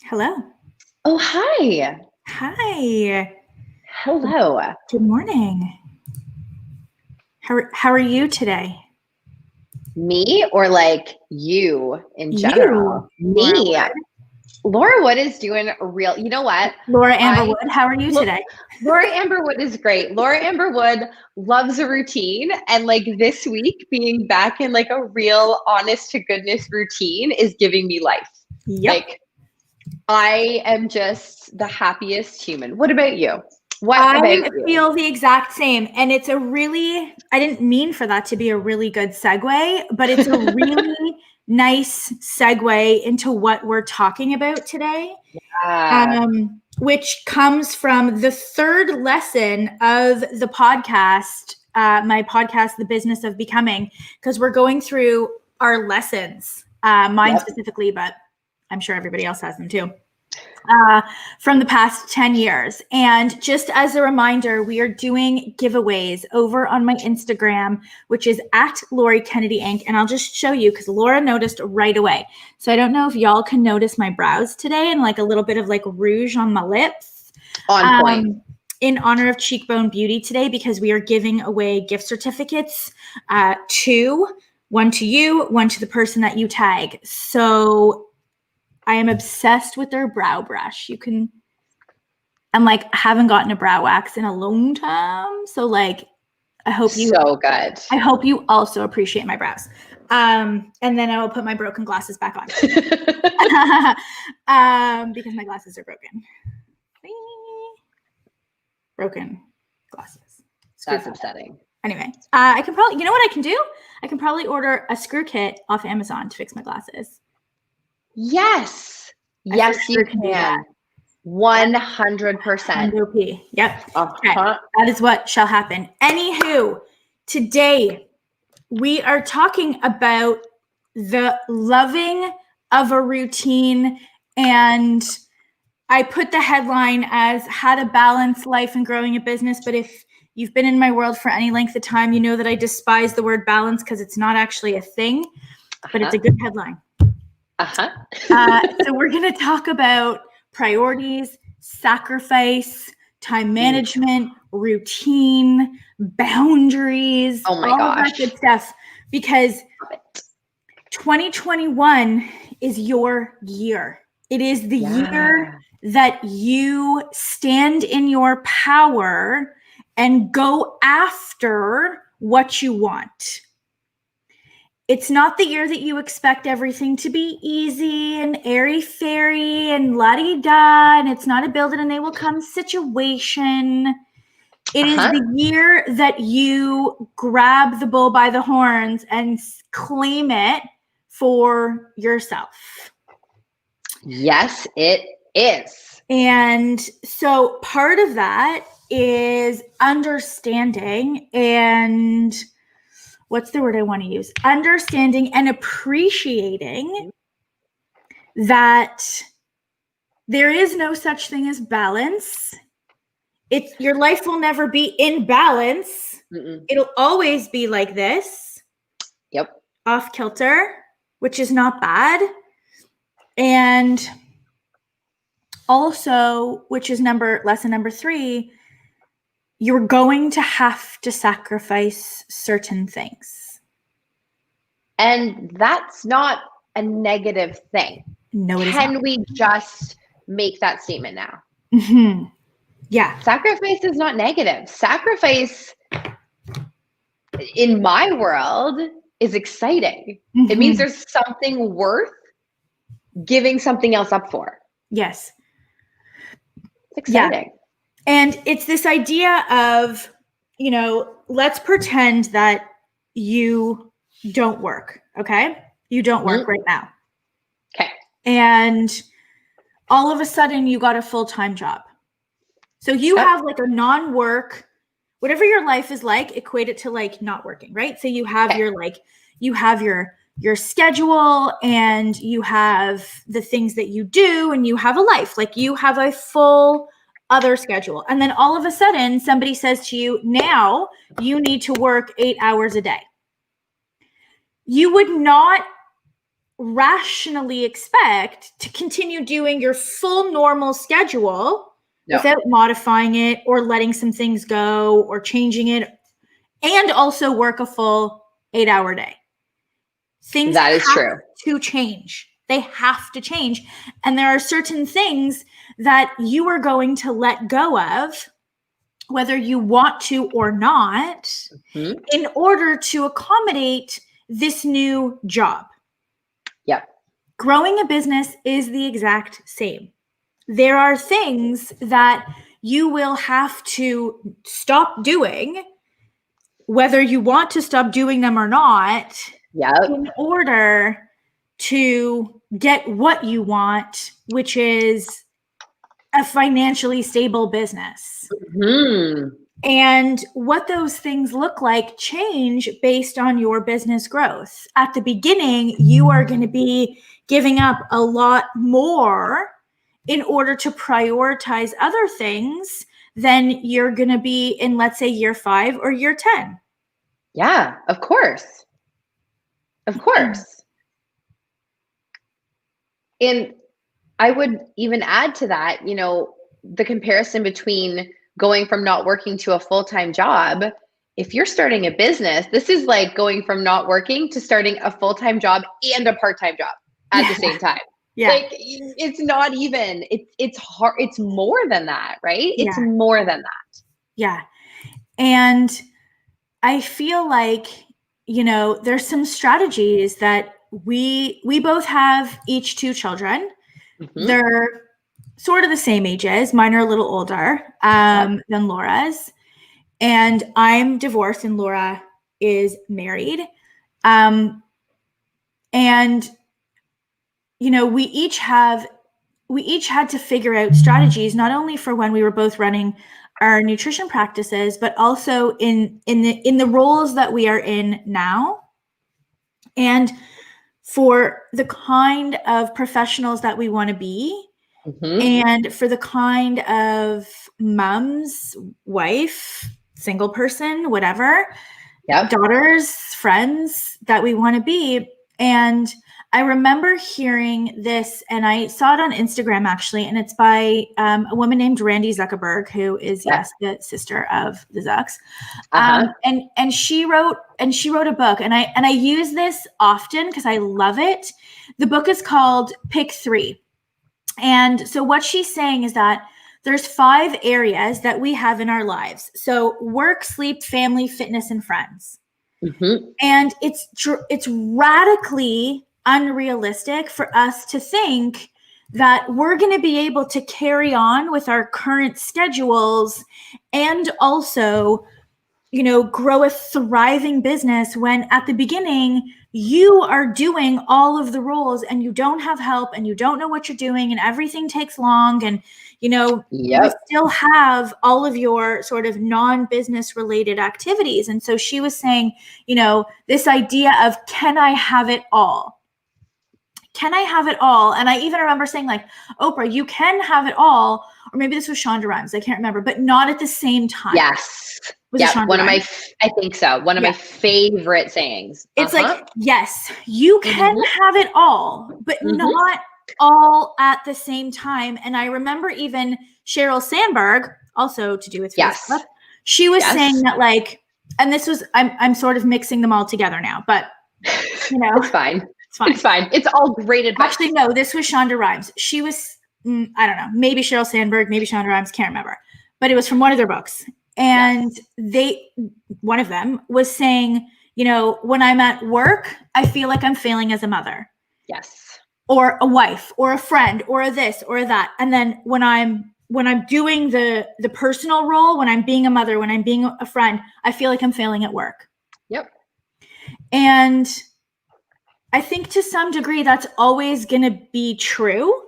Hello. Oh, hi. Hi. Hello. Good morning. How are you today? Me or like you in You, general? Laura Me. Wood. Laura Wood is doing real. You know what? Laura Amber Wood, how are you Look, today? Laura Amber Wood is great. Laura Amber Wood loves a routine. And like this week, being back in like a real honest to goodness routine is giving me life. Yep. Like I am just the happiest human. What about you? I feel the exact same. And it's I didn't mean for that to be a really good segue, but it's a really nice segue into what we're talking about today. Which comes from the third lesson of the podcast, my podcast, The Business of Becoming, because we're going through our lessons, mine specifically, but I'm sure everybody else has them too, from the past 10 years. And just as a reminder, we are doing giveaways over on my Instagram, which is at Lori Kennedy Inc. And I'll just show you because Laura noticed right away. So I don't know if y'all can notice my brows today and like a little bit of like rouge on my lips. On point. In honor of Cheekbone Beauty today, because we are giving away gift certificates, one to you, one to the person that you tag. So I am obsessed with their brow brush. I'm like, haven't gotten a brow wax in a long time. So like, I hope you also appreciate my brows. And then I will put my broken glasses back on. Because my glasses are broken. Broken glasses. That's upsetting. Anyway, I can probably, you know what I can do? I can probably order a screw kit off Amazon to fix my glasses. Yes. Yes, you can. 100%. Yep. Okay. That is what shall happen. Anywho, today we are talking about the loving of a routine, and I put the headline as how to balance life and growing a business. But if you've been in my world for any length of time, you know that I despise the word balance because it's not actually a thing, but it's a good headline. So we're going to talk about priorities, sacrifice, time management, routine, boundaries, all of that good stuff. Because 2021 is your year. It is the year that you stand in your power and go after what you want. It's not the year that you expect everything to be easy and airy-fairy and la-di-da, and it's not a build it and they will come situation. It is the year that you grab the bull by the horns and claim it for yourself. Yes, it is. And so part of that is understanding and what's the word I want to use? Understanding and appreciating that there is no such thing as balance. Your life will never be in balance. It'll always be like this. Yep. Off kilter, which is not bad. And also, which is lesson number 3, you're going to have to sacrifice certain things. And that's not a negative thing. No, it is not. Can we just make that statement now? Yeah. Sacrifice is not negative. Sacrifice, in my world, is exciting. It means there's something worth giving something else up for. Yes. It's exciting. Yeah. And it's this idea of, let's pretend that you don't work, okay? You don't work right now. Okay. And all of a sudden you got a full-time job. So you have like a non-work, whatever your life is like, equate it to like not working, right? So you have your schedule and you have the things that you do and you have a life. Like you have a full other schedule. And then all of a sudden somebody says to you, now you need to work 8 hours a day. You would not rationally expect to continue doing your full normal schedule No. without modifying it or letting some things go or changing it, and also work a full 8-hour day. Things That is have true. to change. They have to change. And there are certain things that you are going to let go of, whether you want to or not, Mhm. in order to accommodate this new job. Yep. Growing a business is the exact same. There are things that you will have to stop doing, whether you want to stop doing them or not, Yep. in order to get what you want, which is a financially stable business. Hmm. And what those things look like change based on your business growth. At the beginning, you are going to be giving up a lot more in order to prioritize other things than you're going to be in, let's say, year 5 or year 10. Yeah, of course. Of course. And I would even add to that, the comparison between going from not working to a full-time job. If you're starting a business, this is like going from not working to starting a full-time job and a part-time job at the same time. Yeah. Like, it's not even, it's hard. It's more than that, right? It's Yeah. more than that. Yeah. And I feel like, there's some strategies that we both have, each 2 children. Mhm. They're sort of the same ages. Mine are a little older than Laura's. And I'm divorced and Laura is married. And, we each had to figure out strategies, not only for when we were both running our nutrition practices, but also in the roles that we are in now. And for the kind of professionals that we want to be, Mhm. and for the kind of mums, wife, single person, whatever, Yep. daughters, friends that we want to be. And I remember hearing this, and I saw it on Instagram actually, and it's by a woman named Randy Zuckerberg, who is the sister of the Zucks. And she wrote a book, and I use this often because I love it. The book is called Pick 3. And so what she's saying is that there's 5 areas that we have in our lives. So work, sleep, family, fitness, and friends. Mhm. And it's radically unrealistic for us to think that we're going to be able to carry on with our current schedules and also, grow a thriving business when at the beginning you are doing all of the roles and you don't have help and you don't know what you're doing and everything takes long, and you still have all of your sort of non-business related activities. And so she was saying, this idea of, can I have it all? Can I have it all? And I even remember saying, like, Oprah, you can have it all. Or maybe this was Shonda Rhimes, I can't remember, but not at the same time. Yes. Was it Shonda Rhimes? I think so. One of my favorite sayings. It's like, yes, you can have it all, but not all at the same time. And I remember even Sheryl Sandberg, also to do with Facebook, she was saying that, like, and this was, I'm sort of mixing them all together now, but it's fine. It's fine. It's fine. It's all great advice. Actually, no, this was Shonda Rhimes. She was, I don't know, maybe Sheryl Sandberg, maybe Shonda Rhimes, can't remember, but it was from one of their books. And one of them was saying, when I'm at work, I feel like I'm failing as a mother. Yes. Or a wife, or a friend, or a this, or that. And then when I'm doing the personal role, when I'm being a mother, when I'm being a friend, I feel like I'm failing at work. Yep. And I think to some degree that's always going to be true.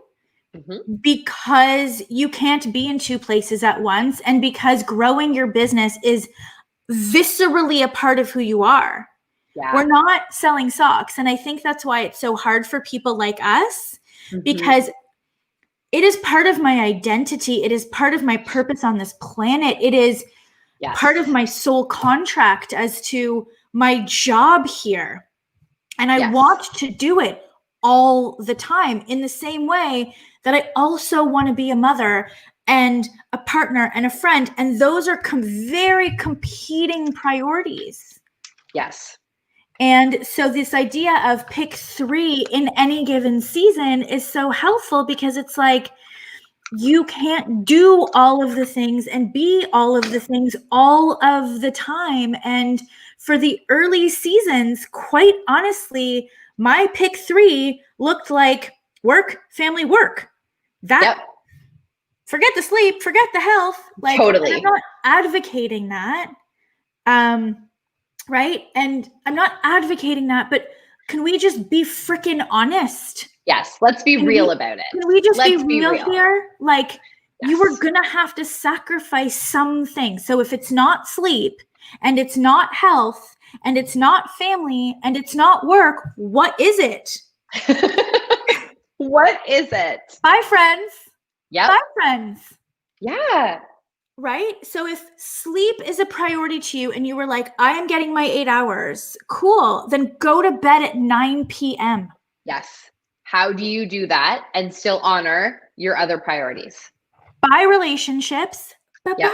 Because you can't be in 2 places at once, and because growing your business is viscerally a part of who you are. Yeah. We're not selling socks, and I think that's why it's so hard for people like us, because it is part of my identity. It is part of my purpose on this planet. It is part of my soul contract as to my job here, and I want to do it all the time, in the same way that I also want to be a mother and a partner and a friend. And those are very competing priorities. Yes. And so this idea of pick 3 in any given season is so helpful, because it's like, you can't do all of the things and be all of the things all of the time. And for the early seasons, quite honestly, my pick 3 looked like work, family, work. That, forget the sleep, forget the health. Like, totally. I'm not advocating that. Right? And I'm not advocating that, but can we just be freaking honest? Yes, let's be real about it. Can we just be real here? Like, yes. You are gonna have to sacrifice some things. So if it's not sleep, and it's not health, and it's not family, and it's not work, what is it? What is it? Bye, friends. Yeah. Bye, friends. Yeah. Right? So if sleep is a priority to you and you were like, I am getting my 8 hours, cool, then go to bed at 9 p.m. Yes. How do you do that and still honor your other priorities? Bye, relationships. Bye-bye. Yep.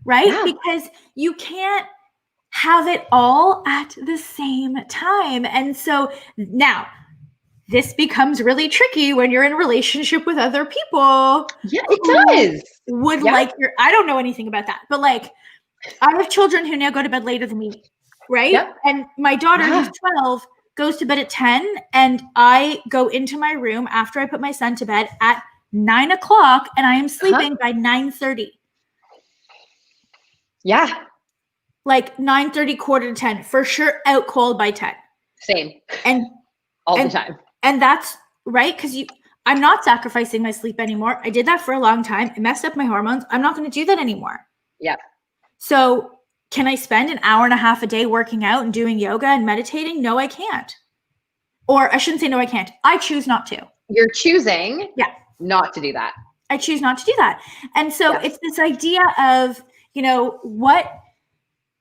Right? Yeah. Because you can't have it all at the same time. And so now this becomes really tricky when you're in a relationship with other people. Yeah, it does. Would like I don't know anything about that, but like, I have children who now go to bed later than me, right? Yep. And my daughter, who's 12, goes to bed at 10, and I go into my room after I put my son to bed at 9 o'clock, and I am sleeping by 9:30. Yeah. Like 9:30, quarter to 10, for sure, out cold by 10. Same. And all the time. And that's right, because I'm not sacrificing my sleep anymore. I did that for a long time. It messed up my hormones. I'm not going to do that anymore. Yeah. So can I spend an hour and a half a day working out and doing yoga and meditating? No, I can't. Or I shouldn't say no, I can't. I choose not to. You're choosing not to do that. I choose not to do that. And so it's this idea of, what,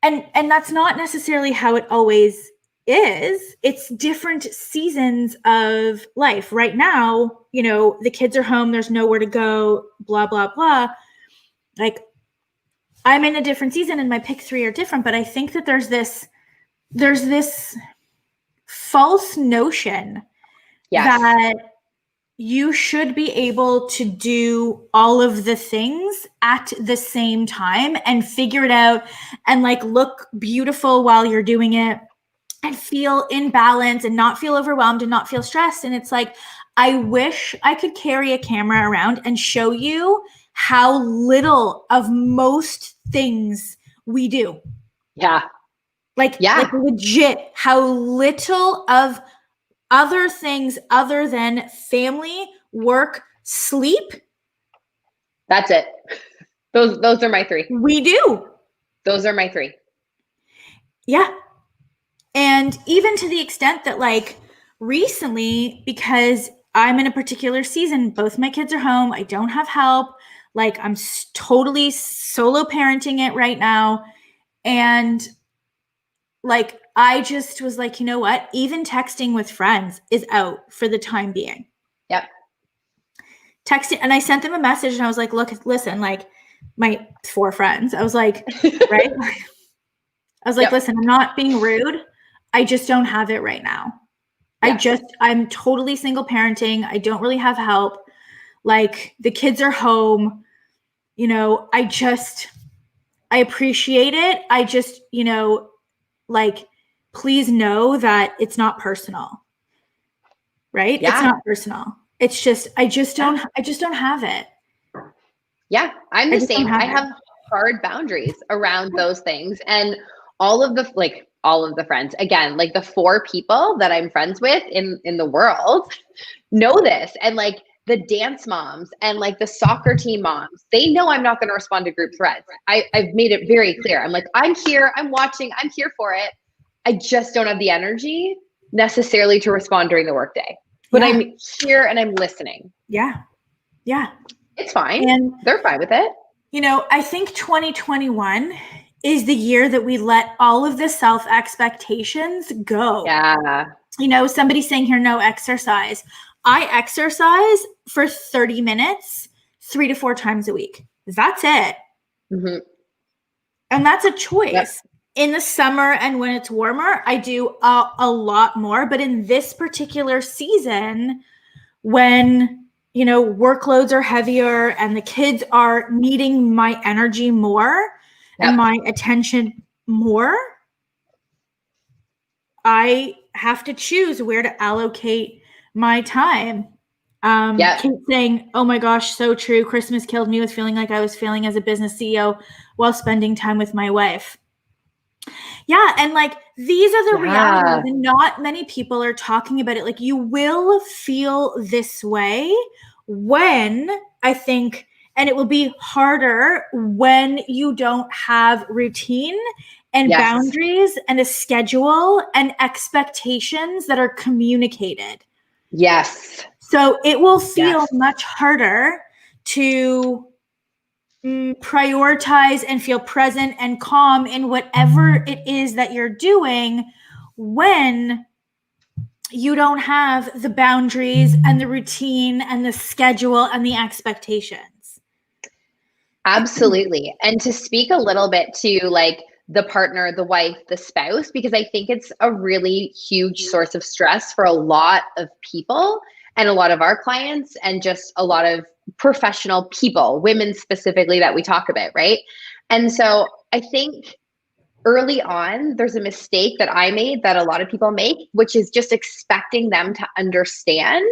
and that's not necessarily how it always is. It's different seasons of life. Right now, the kids are home, there's nowhere to go, blah, blah, blah. Like, I'm in a different season and my pick 3 are different, but I think that there's this false notion that you should be able to do all of the things at the same time and figure it out and like look beautiful while you're doing it and feel in balance and not feel overwhelmed and not feel stressed. And it's like, I wish I could carry a camera around and show you how little of most things we do. Yeah. Like legit, how little of other things other than family, work, sleep. That's it. Those are my 3. We do. Those are my 3. Yeah. And even to the extent that like recently, because I'm in a particular season, both my kids are home, I don't have help. Like, I'm totally solo parenting it right now. And like, I just was like, you know what? Even texting with friends is out for the time being. Yep. Texting, and I sent them a message and I was like, listen, like my 4 friends, I was like, right? I was like, listen, I'm not being rude. I just don't have it right now. I'm totally single parenting. I don't really have help. Like, the kids are home. I appreciate it. I just, like, please know that it's not personal. Right? Yeah. It's not personal. It's just, I just don't have it. Yeah. I'm the same. I have hard boundaries around those things. And all of the friends, again, like the 4 people that I'm friends with in the world know this. And like the dance moms and like the soccer team moms, they know I'm not going to respond to group threads. I've made it very clear. I'm like, I'm here, I'm watching, I'm here for it. I just don't have the energy necessarily to respond during the workday, but I'm here and I'm listening. Yeah. Yeah. It's fine. And they're fine with it. I think 2021 is the year that we let all of the self expectations go. Yeah. Somebody saying here, no exercise. I exercise for 30 minutes, 3 to 4 times a week. That's it. Mm-hmm. And that's a choice. Yep. In the summer and when it's warmer, I do a lot more. But in this particular season, when, workloads are heavier and the kids are needing my energy more and my attention more, I have to choose where to allocate my time. Keep saying, oh my gosh, so true. Christmas killed me with feeling like I was failing as a business CEO while spending time with my wife. Yeah. And like, these are the realities, and not many people are talking about it. Like, you will feel this way when, I think, and it will be harder when you don't have routine and boundaries and a schedule and expectations that are communicated. Yes. So it will feel much harder to prioritize and feel present and calm in whatever it is that you're doing when you don't have the boundaries and the routine and the schedule and the expectations. Absolutely. And to speak a little bit to like the partner, the wife, the spouse, because I think it's a really huge source of stress for a lot of people and a lot of our clients and just a lot of professional people, women specifically, that we talk about, right? And so I think early on, there's a mistake that I made that a lot of people make, which is just expecting them to understand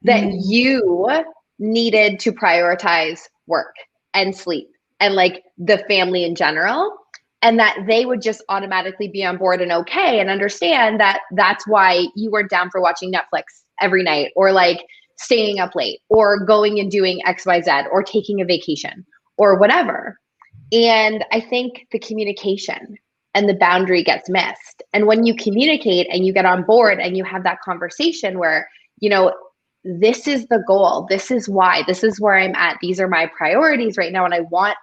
that you needed to prioritize work and sleep and like the family in general, and that they would just automatically be on board and okay and understand that that's why you weren't down for watching Netflix every night, or like staying up late, or going and doing XYZ, or taking a vacation, or whatever. And I think the communication and the boundary gets missed. And when you communicate and you get on board and you have that conversation where, this is the goal, this is why, this is where I'm at, these are my priorities right now, and I want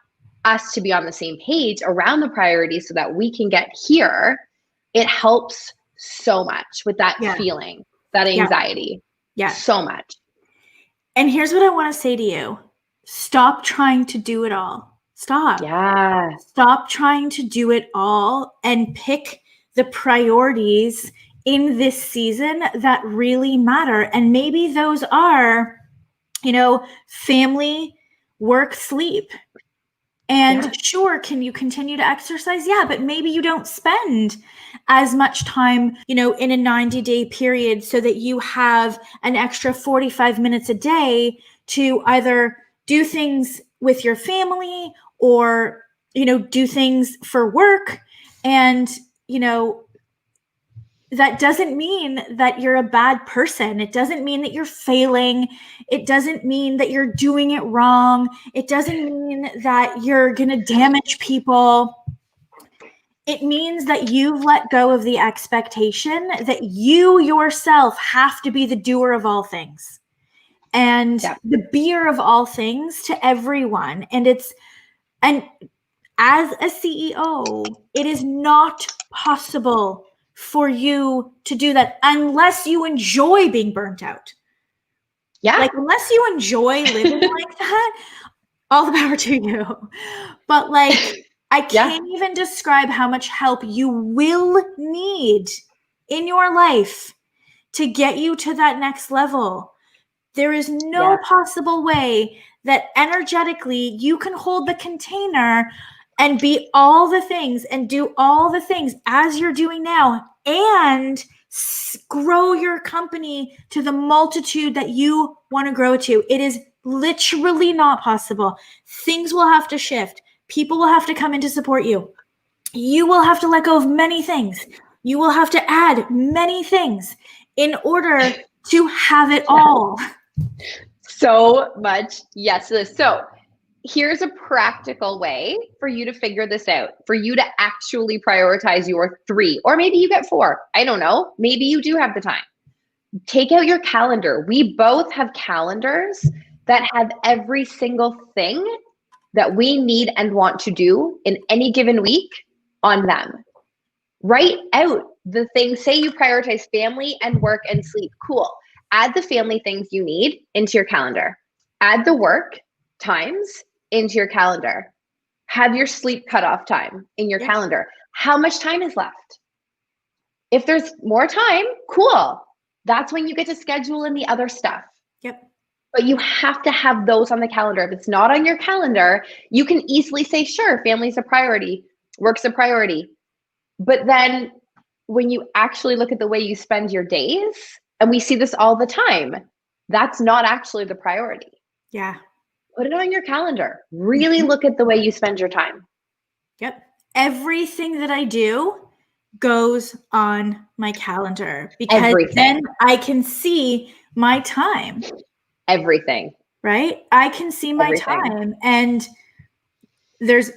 us to be on the same page around the priorities so that we can get here, it helps so much with that feeling, that anxiety. So much. And here's what I want to say to you. Stop trying to do it all. Stop. Stop trying to do it all and pick the priorities in this season that really matter. And maybe those are, family, work, sleep. And sure, can you continue to exercise? Yeah, but maybe you don't spend as much time, in a 90-day period so that you have an extra 45 minutes a day to either do things with your family or, do things for work. And, that doesn't mean that you're a bad person. It doesn't mean that you're failing. It doesn't mean that you're doing it wrong. It doesn't mean that you're going to damage people. It means that you've let go of the expectation that you yourself have to be the doer of all things and the beer of all things to everyone. And as a CEO, it is not possible for you to do that unless you enjoy being burnt out. Like, unless you enjoy living like that, all the power to you. But like, I can't even describe how much help you will need in your life to get you to that next level. There is no possible way that energetically you can hold the container and be all the things and do all the things as you're doing now and grow your company to the multitude that you want to grow to. It is literally not possible. Things will have to shift. People will have to come in to support you. You will have to let go of many things. You will have to add many things in order to have it all. So much yes to this. So here's a practical way for you to figure this out, for you to actually prioritize your 3, or maybe you get 4. I don't know. Maybe you do have the time. Take out your calendar. We both have calendars that have every single thing that we need and want to do in any given week on them. Write out the things, say you prioritize family and work and sleep. Cool. Add the family things you need into your calendar. Add the work times into your calendar. Have your sleep cutoff time in your calendar. How much time is left? If there's more time, cool. That's when you get to schedule in the other stuff. Yep. But you have to have those on the calendar. If it's not on your calendar, you can easily say, sure, family's a priority, work's a priority. But then when you actually look at the way you spend your days, and we see this all the time, that's not actually the priority. Yeah. Put it on your calendar. Really look at the way you spend your time. Yep. Everything that I do goes on my calendar because then I can see my time. Everything. Right? I can see my time. And there's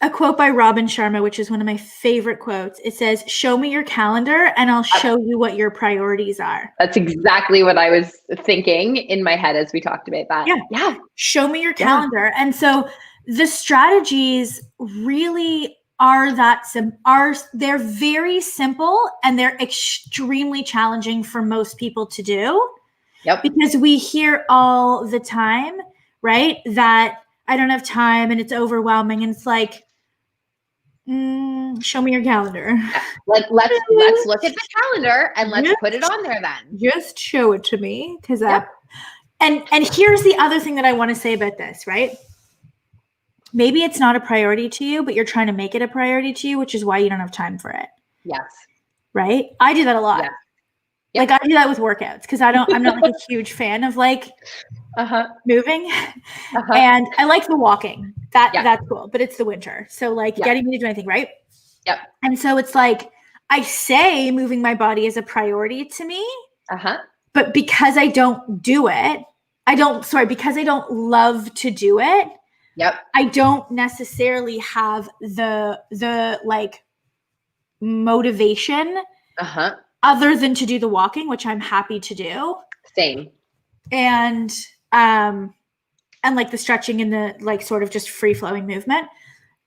a quote by Robin Sharma, which is one of my favorite quotes. It says, show me your calendar and I'll show you what your priorities are. That's exactly what I was thinking in my head as we talked about that. Yeah. Show me your calendar. And so the strategies really are they're very simple and they're extremely challenging for most people to do. Yep. Because we hear all the time, right, that I don't have time and it's overwhelming. And it's like, show me your calendar. Let's look at the calendar and let's put it on there then. Just show it to me. Because and here's the other thing that I want to say about this, right? Maybe it's not a priority to you, but you're trying to make it a priority to you, which is why you don't have time for it. Yes. Right? I do that a lot. Yeah. Like I do that with workouts because I'm not like a huge fan of like moving. And I like the walking. That's cool, but it's the winter. So like getting me to do anything, right? Yep. And so it's like I say moving my body is a priority to me. But because I don't do it, because I don't love to do it. Yep. I don't necessarily have the like motivation. Other than to do the walking, which I'm happy to do. Same. And like the stretching and the like sort of just free flowing movement.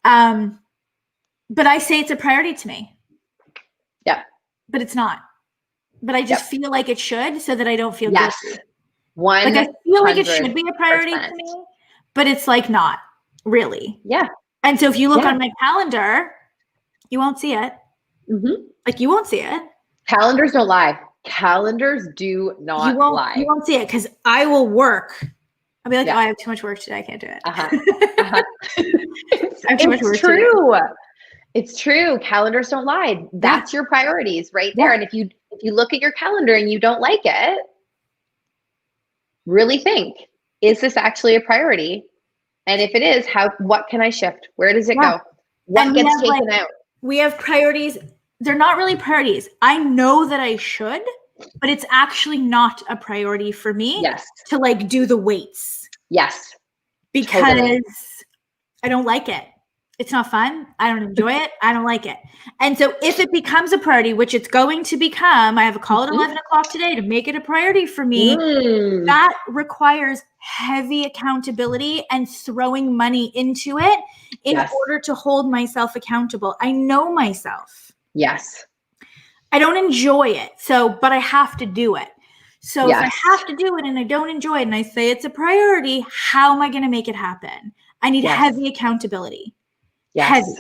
But I say it's a priority to me. Yeah. But it's not. But I just feel like it should so that I don't feel guilty. Like I feel like it should be a priority to me, but it's like not really. Yeah. And so if you look on my calendar, you won't see it. Like you won't see it. Calendars don't lie. Calendars do not lie. You won't see it because I will work. I'll be like, oh, I have too much work today. I can't do it. It's true. It's true. Calendars don't lie. That's your priorities right there. And if you look at your calendar and you don't like it, really think, is this actually a priority? And if it is, what can I shift? Where does it go? What gets taken out? We have priorities. They're not really priorities. I know that I should, but it's actually not a priority for me to like do the weights. Yes. Because I don't like it. It's not fun. I don't enjoy it. I don't like it. And so if it becomes a priority, which it's going to become, I have a call at 11 o'clock today to make it a priority for me. That requires heavy accountability and throwing money into it in order to hold myself accountable. I know myself. Yes. I don't enjoy it. But I have to do it. So if I have to do it and I don't enjoy it and I say it's a priority, how am I going to make it happen? I need heavy accountability. Heavy.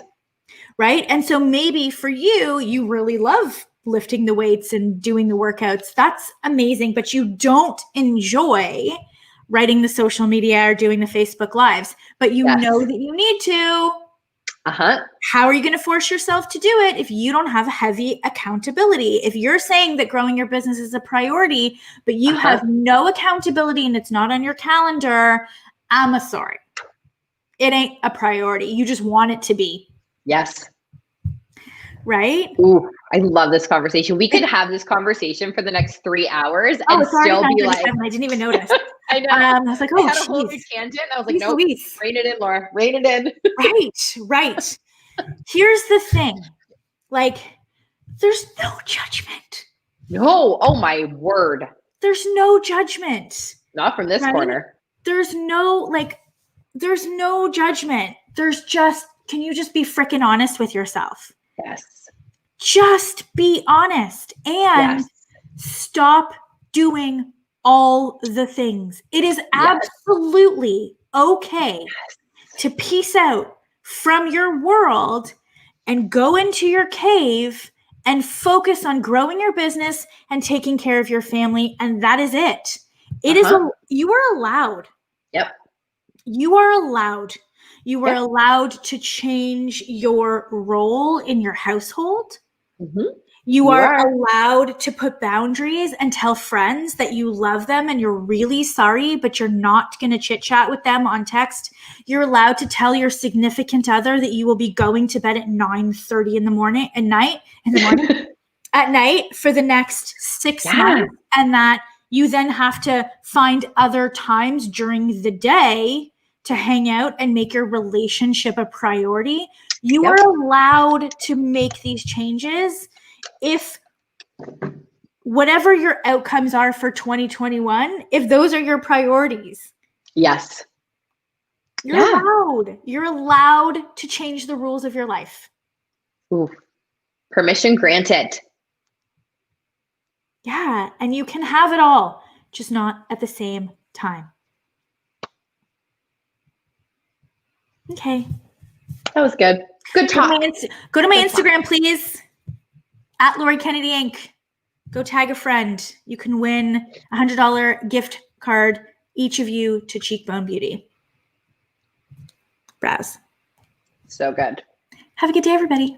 Right? And so maybe for you, you really love lifting the weights and doing the workouts. That's amazing, but you don't enjoy writing the social media or doing the Facebook Lives, but you know that you need to. How are you going to force yourself to do it if you don't have heavy accountability? If you're saying that growing your business is a priority, but you have no accountability and it's not on your calendar, I'm sorry. It ain't a priority. You just want it to be. Yes. Right? Ooh, I love this conversation. We could have this conversation for the next 3 hours and still be like, I didn't even notice. I know. I was like, oh, I had a whole new tangent. I was like, no, rein it in, Laura. Rein it in. Right. Here's the thing. Like, there's no judgment. No. Oh, my word. There's no judgment. Not from this corner. There's no judgment. There's just, can you just be freaking honest with yourself? Yes. Just be honest and Yes. stop doing all the things. It is Yes. absolutely okay to peace out from your world and go into your cave and focus on growing your business and taking care of your family. And that is it. You are allowed. Yep. You are allowed. You are Yep. allowed to change your role in your household. Mm-hmm. You are allowed to put boundaries and tell friends that you love them and you're really sorry, but you're not going to chit chat with them on text. You're allowed to tell your significant other that you will be going to bed at 9:30 in the morning, at night for the next 6 months, and that you then have to find other times during the day to hang out and make your relationship a priority. You are allowed to make these changes if whatever your outcomes are for 2021, if those are your priorities. Yes. You're allowed to change the rules of your life. Ooh. Permission granted. Yeah, and you can have it all, just not at the same time. Okay. That was good. Good talk. Go to my Instagram, please. At Lori Kennedy Inc. Go tag a friend. You can win a $100 gift card, each of you, to Cheekbone Beauty. Browse. So good. Have a good day, everybody.